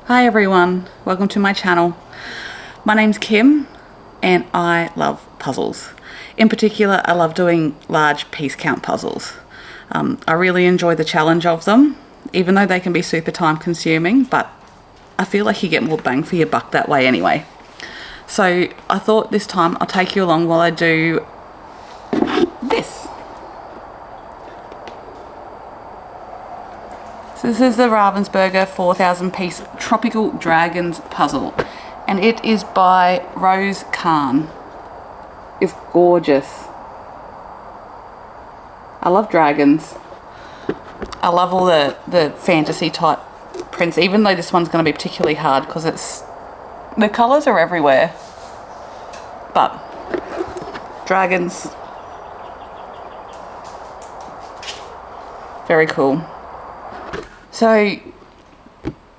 Hi everyone, welcome to my channel. My name's Kim and I love puzzles. In particular, I love doing large piece count puzzles. I really enjoy the challenge of them, even though they can be super time consuming, but I feel like you get more bang for your buck that way anyway. So I thought this time I'll take you along while I do this. So this is the Ravensburger 4,000 piece Tropical Dragons puzzle, and it is by Rose Khan. It's gorgeous. I love dragons. I love all the fantasy type prints, even though this one's going to be particularly hard because the colours are everywhere. But dragons, very cool. So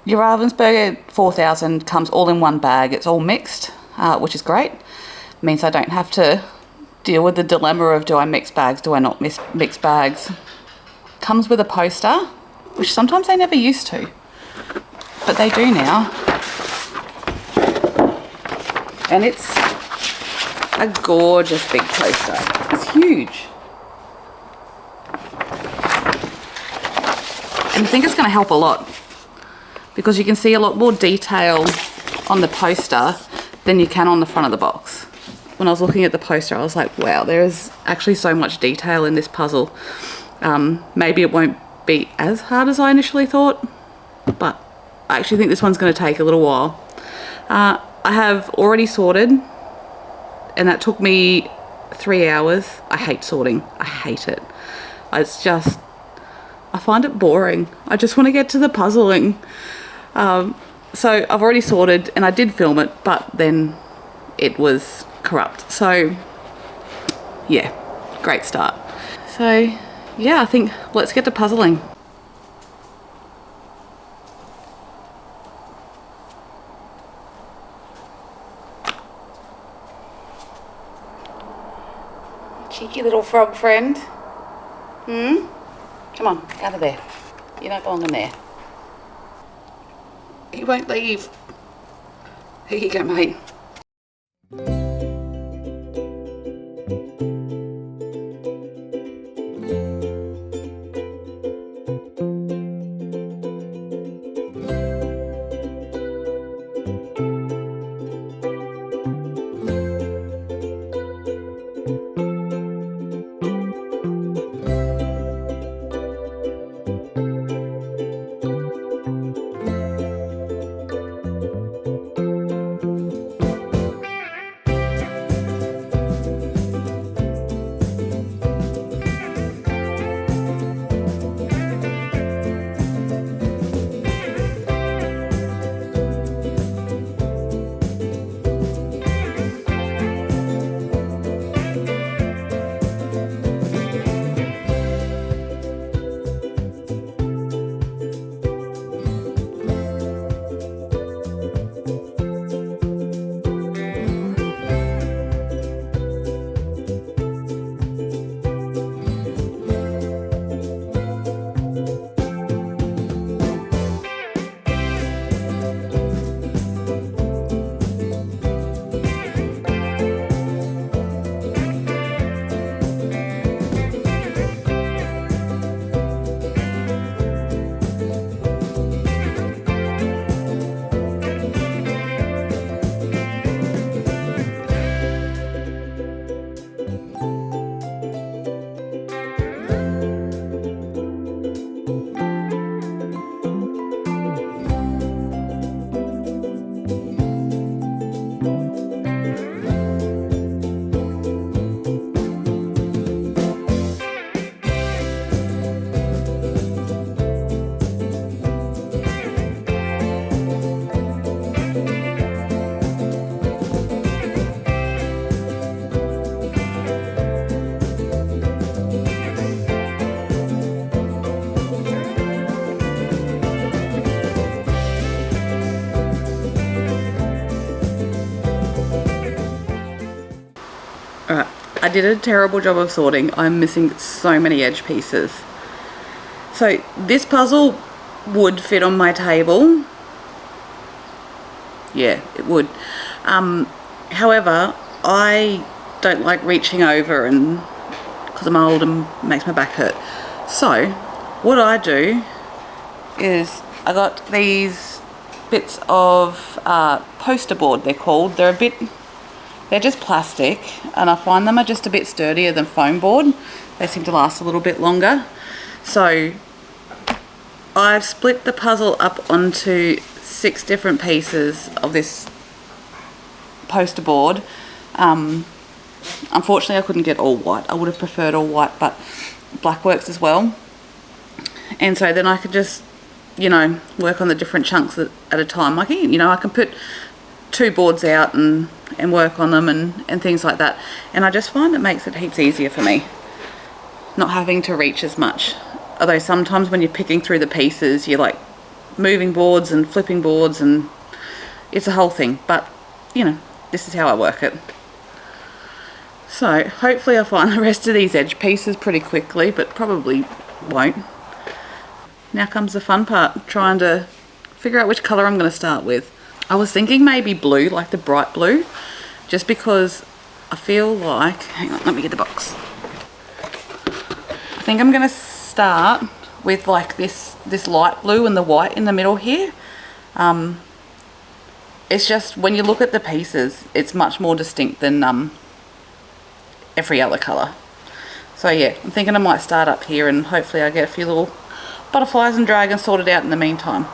your Ravensburger 4000 comes all in one bag. It's all mixed, which is great. Means I don't have to deal with the dilemma of do I mix bags, do I not mix bags. Comes with a poster, which sometimes they never used to, but they do now. And it's a gorgeous big poster. It's huge. And I think it's going to help a lot because you can see a lot more detail on the poster than you can on the front of the box. When I was looking at the poster, I was like, wow, there is actually so much detail in this puzzle. Maybe it won't be as hard as I initially thought, but I actually think this one's going to take a little while. I have already sorted, and that took me 3 hours. I hate sorting. I hate it. It's just, I find it boring. I just want to get to the puzzling. So I've already sorted, and I did film it, but then it was corrupt. So yeah, great start. So yeah, I think let's get to puzzling. Cheeky little frog friend. Come on, out of there. You don't belong in there. He won't leave. Here you go, mate. Alright, I did a terrible job of sorting. I'm missing so many edge pieces. So this puzzle would fit on my table yeah, it would. However, I don't like reaching over, and because I'm old and makes my back hurt. So what I do is I got these bits of poster board, they're called. They're just plastic, and I find them are just a bit sturdier than foam board. They seem to last a little bit longer. So I've split the puzzle up onto 6 different pieces of this poster board. Unfortunately I couldn't get all white. I would have preferred all white, but black works as well. And so then I could just, you know, work on the different chunks at a time. Like, you know, I can put 2 boards out and work on them and things like that. And I just find it makes it heaps easier for me, not having to reach as much. Although sometimes when you're picking through the pieces, you're like moving boards and flipping boards, and it's a whole thing. But, you know, this is how I work it. So hopefully I'll find the rest of these edge pieces pretty quickly, but probably won't. Now comes the fun part, trying to figure out which colour I'm going to start with. I was thinking maybe blue, like the bright blue, just because I feel like, hang on, let me get the box. I think I'm going to start with like this light blue and the white in the middle here. It's just, when you look at the pieces, it's much more distinct than every other colour. So yeah, I'm thinking I might start up here, and hopefully I get a few little butterflies and dragons sorted out in the meantime.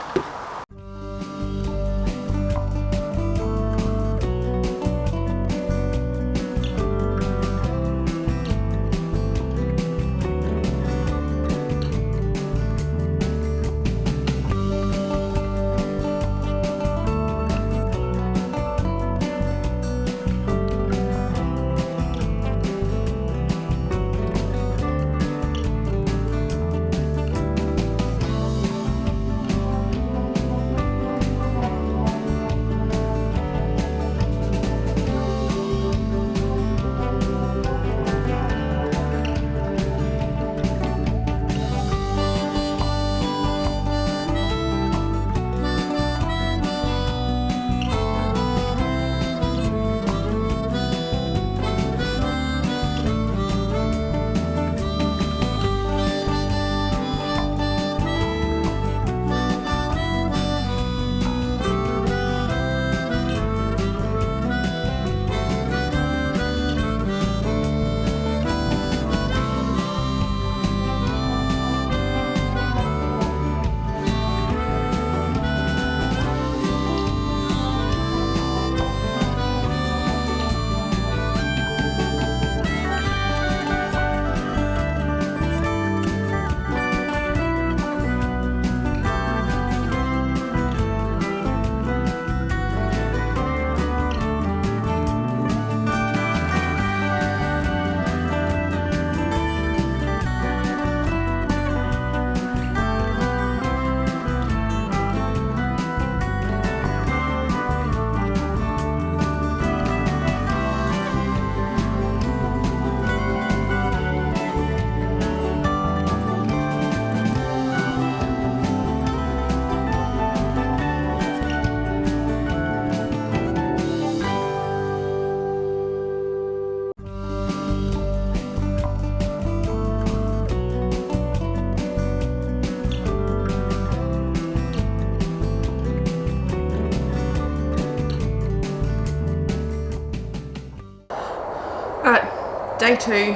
Alright, day 2.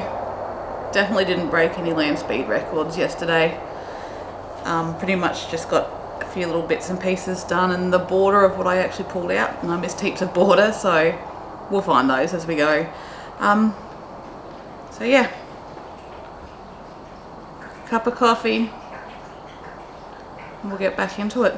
Definitely didn't break any land speed records yesterday. Pretty much just got a few little bits and pieces done in the border of what I actually pulled out, and I missed heaps of border, so we'll find those as we go. So yeah, cup of coffee, and we'll get back into it.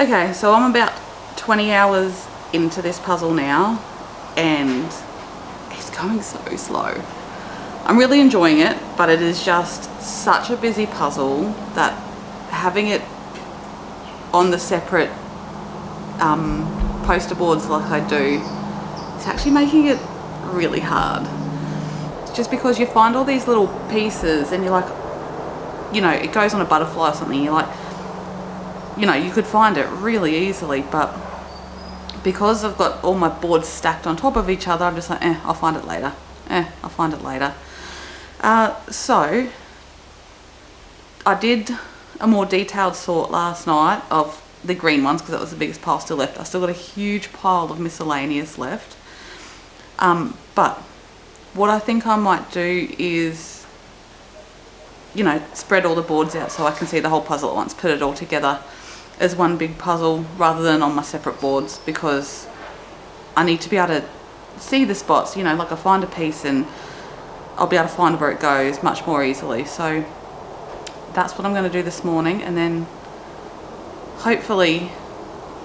Okay, so I'm about 20 hours into this puzzle now, and it's going so slow. I'm really enjoying it, but it is just such a busy puzzle that having it on the separate poster boards like I do, it's actually making it really hard. Just because you find all these little pieces and you're like, you know, it goes on a butterfly or something, you're like, you know, you could find it really easily, but because I've got all my boards stacked on top of each other, I'm just like, I'll find it later. I'll find it later. So I did a more detailed sort last night of the green ones because that was the biggest pile still left. I still got a huge pile of miscellaneous left. But what I think I might do is, you know, spread all the boards out so I can see the whole puzzle at once, put it all together as one big puzzle rather than on my separate boards, because I need to be able to see the spots, you know, like I find a piece and I'll be able to find where it goes much more easily. So that's what I'm going to do this morning, and then hopefully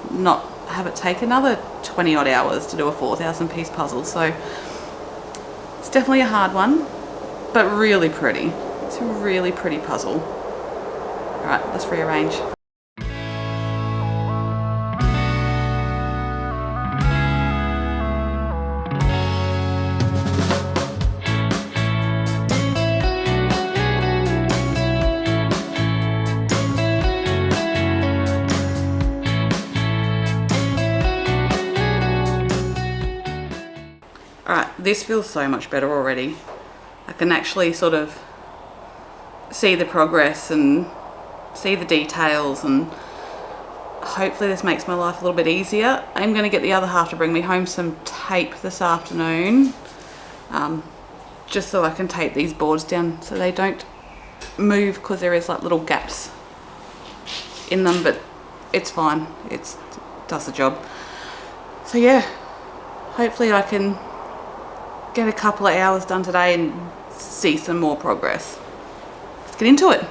not have it take another 20 odd hours to do a 4,000 piece puzzle. So it's definitely a hard one, but really pretty. It's a really pretty puzzle. All right, let's rearrange. Alright, this feels so much better already. I can actually sort of see the progress and see the details, and hopefully this makes my life a little bit easier. I'm going to get the other half to bring me home some tape this afternoon, just so I can tape these boards down so they don't move, because there is like little gaps in them, but it's fine. It does the job. So yeah, hopefully I can get a couple of hours done today and see some more progress. Let's get into it.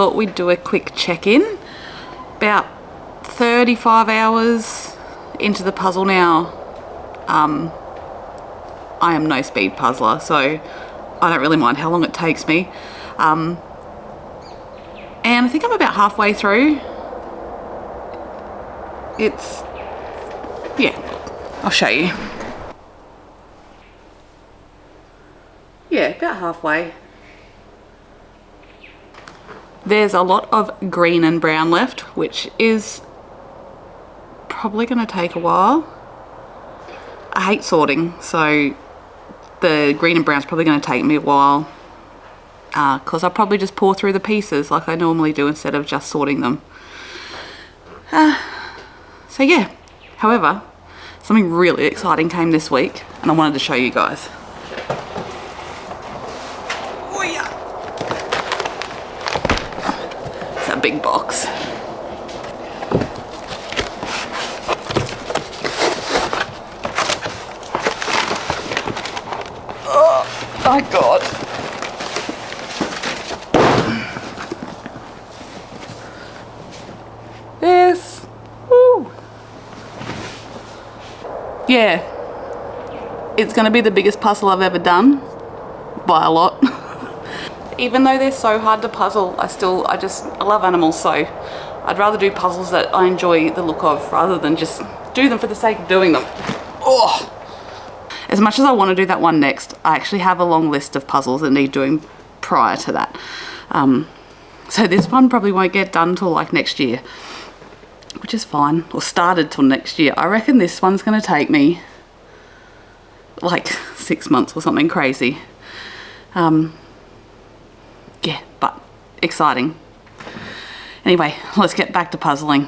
thought we'd do a quick check-in. About 35 hours into the puzzle now. I am no speed puzzler, so I don't really mind how long it takes me. And I think I'm about halfway through. Yeah, I'll show you. Yeah, about halfway. There's a lot of green and brown left, which is probably going to take a while. I hate sorting, so the green and brown is probably going to take me a while, because I'll probably just pour through the pieces like I normally do instead of just sorting them. So yeah, however, something really exciting came this week and I wanted to show you guys. Oh yeah. It's a big box. Oh my God. This. Woo. Yeah. It's going to be the biggest puzzle I've ever done. By a lot. Even though they're so hard to puzzle, I love animals, so I'd rather do puzzles that I enjoy the look of rather than just do them for the sake of doing them. Oh. As much as I want to do that one next, I actually have a long list of puzzles that need doing prior to that. So this one probably won't get done till like next year, which is fine, or started till next year. I reckon this one's going to take me like 6 months or something crazy. Yeah, but exciting. Anyway, let's get back to puzzling.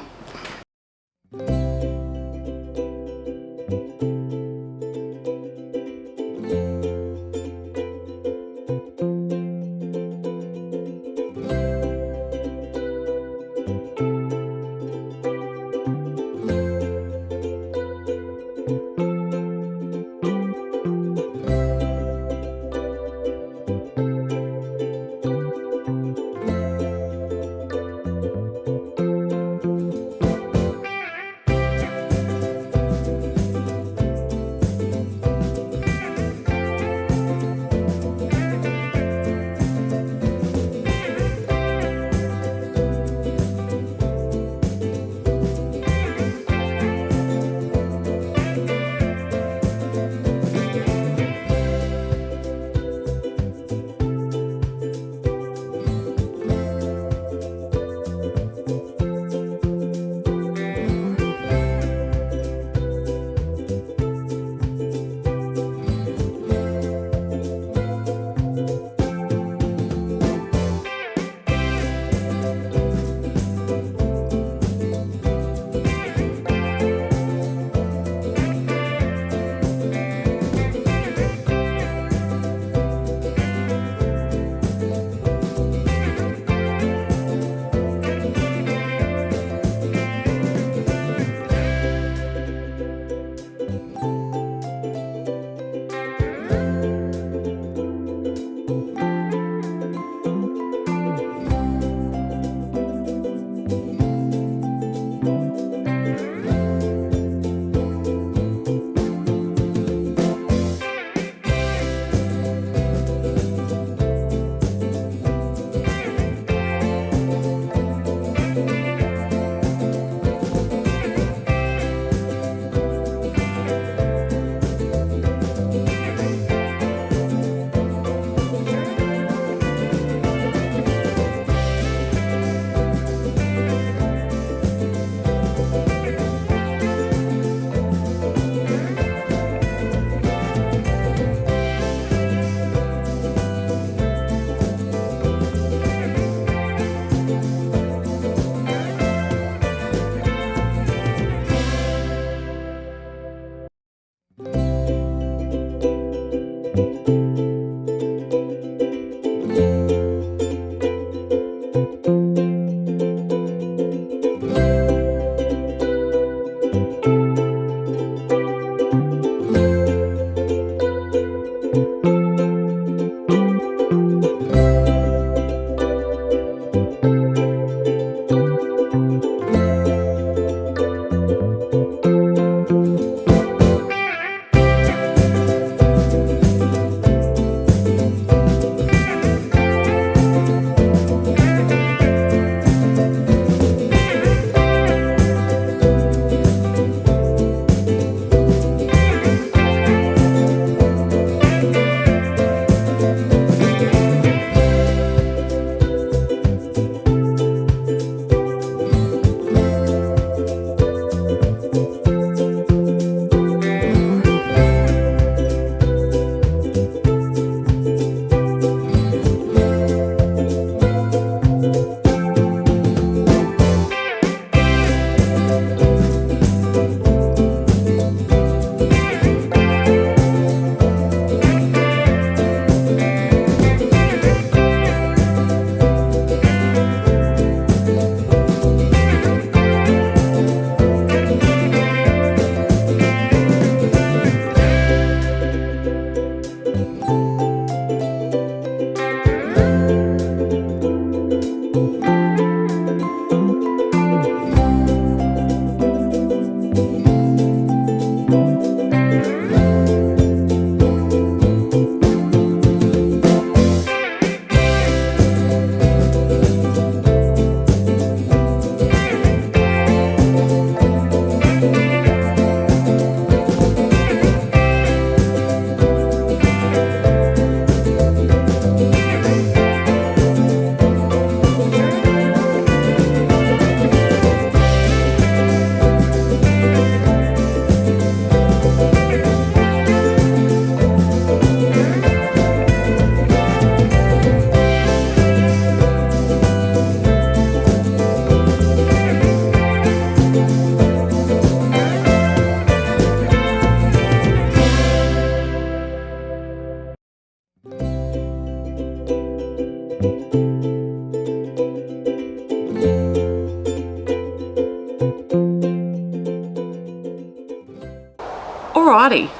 Alrighty,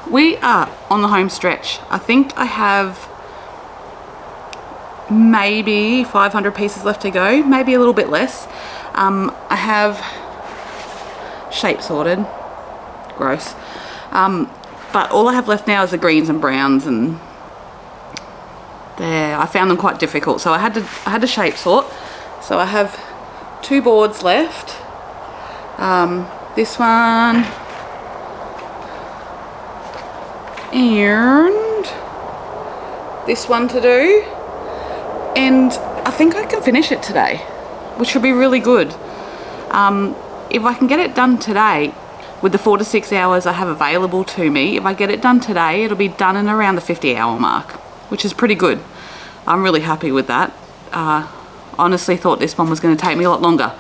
we are on the home stretch. I think I have maybe 500 pieces left to go, maybe a little bit less. I have shape sorted, gross. But all I have left now is the greens and browns, and there, I found them quite difficult, so I had to shape sort. So I have 2 boards left. This one and this one to do, and I think I can finish it today, which will be really good. If I can get it done today with the 4 to 6 hours I have available to me, if I get it done today, it'll be done in around the 50-hour mark, which is pretty good. I'm really happy with that. Honestly thought this one was going to take me a lot longer.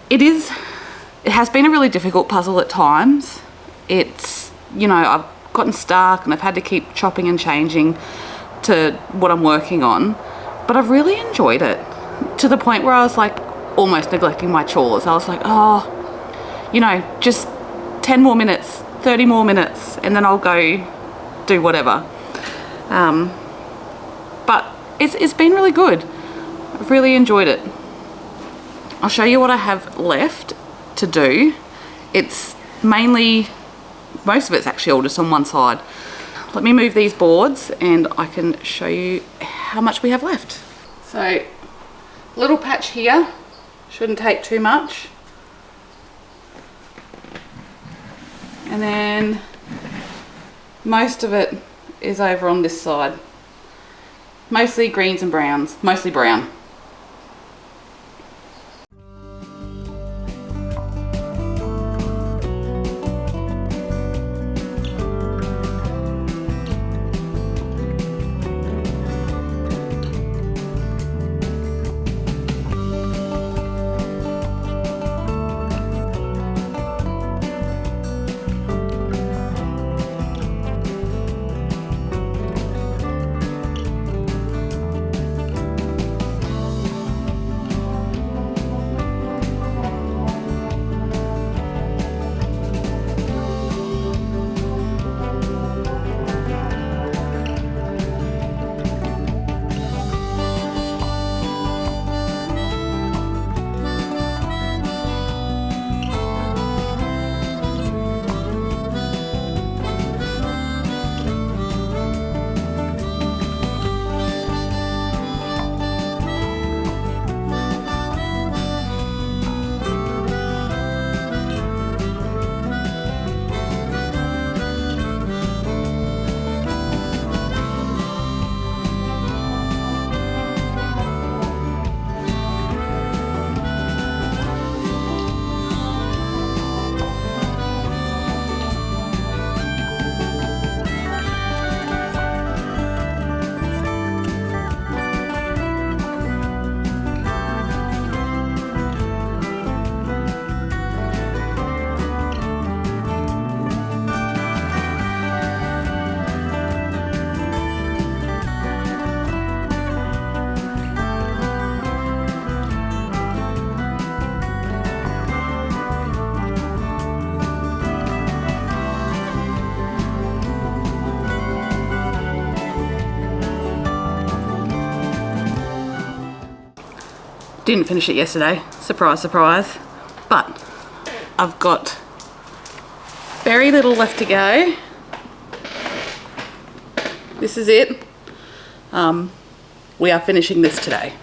It has been a really difficult puzzle at times. It's, you know, I've gotten stuck and I've had to keep chopping and changing to what I'm working on, but I've really enjoyed it, to the point where I was like almost neglecting my chores. I was like, oh, you know, just 10 more minutes, 30 more minutes, and then I'll go do whatever. But it's been really good. I've really enjoyed it. I'll show you what I have left to do. It's mainly, most of it's actually all just on one side. Let me move these boards and I can show you how much we have left. So, little patch here, shouldn't take too much. And then most of it is over on this side. Mostly greens and browns, mostly brown. Didn't finish it yesterday, surprise, surprise, but I've got very little left to go. This is it. We are finishing this today.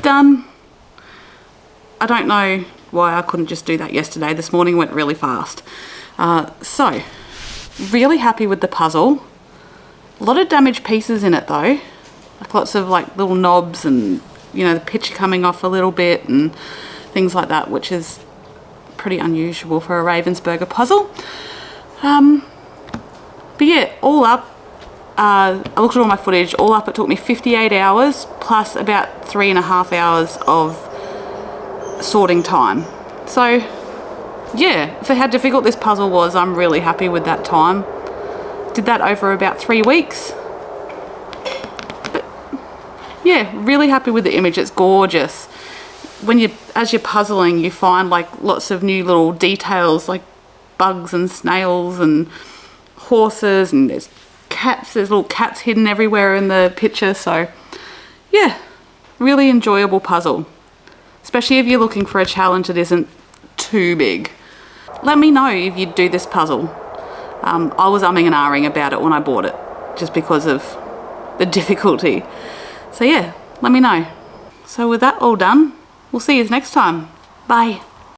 done. I don't know why I couldn't just do that yesterday. This morning went really fast. So, really happy with the puzzle. A lot of damaged pieces in it though. Like lots of like little knobs and, you know, the picture coming off a little bit and things like that, which is pretty unusual for a Ravensburger puzzle. But yeah, all up, I looked at all my footage, all up it took me 58 hours plus about 3.5 hours of sorting time. So yeah, for how difficult this puzzle was, I'm really happy with that time. Did that over about 3 weeks. But yeah, really happy with the image. It's gorgeous. When as you're puzzling, you find like lots of new little details, like bugs and snails and horses, and there's cats. There's little cats hidden everywhere in the picture. So yeah, really enjoyable puzzle, especially if you're looking for a challenge that isn't too big. Let me know if you'd do this puzzle. I was umming and ahhing about it when I bought it, just because of the difficulty. So yeah, let me know. So with that all done, we'll see you next time. Bye.